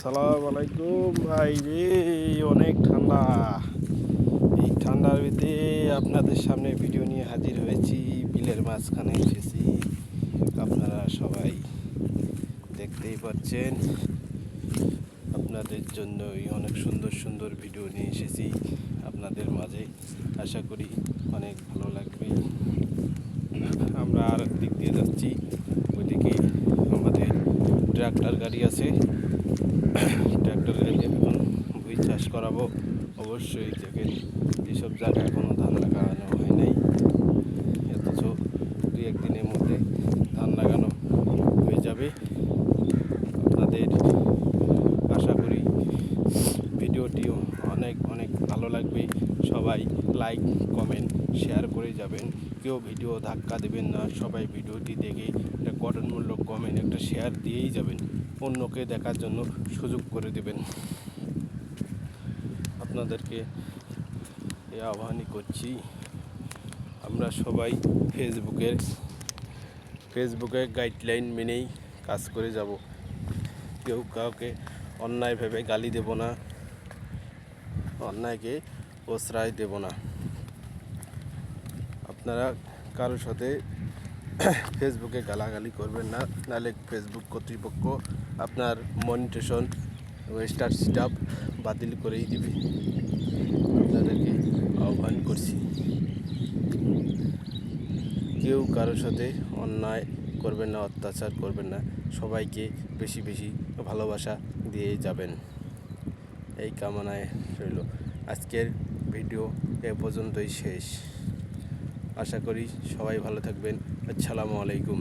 আসসালামু আলাইকুম ভাই রে। অনেক ঠান্ডা। এই ঠান্ডার ভিতরে আপনাদের সামনে ভিডিও নিয়ে হাজির হয়েছি। বিলের মাঝখানে এসেছি, আপনারা সবাই দেখতেই পাচ্ছেন। আপনাদের জন্যই অনেক সুন্দর সুন্দর ভিডিও নিয়ে এসেছি আপনাদের মাঝে। আশা করি অনেক ভালো লাগবে। আমরা আর দিক দিয়ে যাচ্ছি, ওইদিকে আমাদের ট্রাক্টর গাড়ি আছে। ট্রাক্টর গাড়ি এখন ভুঁই চাষ করাবো। অবশ্যই দেখেন, এসব জায়গায় এখনও ধান লাগানো হয় নাই, অথচ দু একদিনের মধ্যে ধান লাগানো হয়ে যাবে। আপনাদের আশা করি ভিডিওটিও অনেক অনেক ভালো লাগবে। সবাই লাইক কমেন্ট শেয়ার করে যাবেন। কেউ ভিডিও ধাক্কা দেবেন না। সবাই ভিডিওটি দেখে একটা গঠনমূলক কমেন্ট, একটা শেয়ার দিয়েই যাবেন। অন্যকে দেখার জন্য সুযোগ করে দেবেন। আপনাদেরকে এই আহ্বানই করছি। আমরা সবাই ফেসবুকের গাইডলাইন মেনেই কাজ করে যাব। কেউ কাউকে অন্যায়ভাবে গালি দেব না, অন্যায়কে প্রশ্রয় দেব না। আপনারা কারোর সাথে ফেসবুকে গালাগালি করবেন না, নাহলে ফেসবুক কর্তৃপক্ষ আপনার মনিটেশন স্টার্ট বাতিল করেই দেবে। আপনাদেরকে আহ্বান করছি, কেউ কারোর সাথে অন্যায় করবেন না, অত্যাচার করবেন না। সবাইকে বেশি বেশি ভালোবাসা দিয়ে যাবেন, এই কামনায় রইল। আজকের ভিডিও এ পর্যন্তই শেষ। আশা করি সবাই ভালো থাকবেন। আসসালামু আলাইকুম।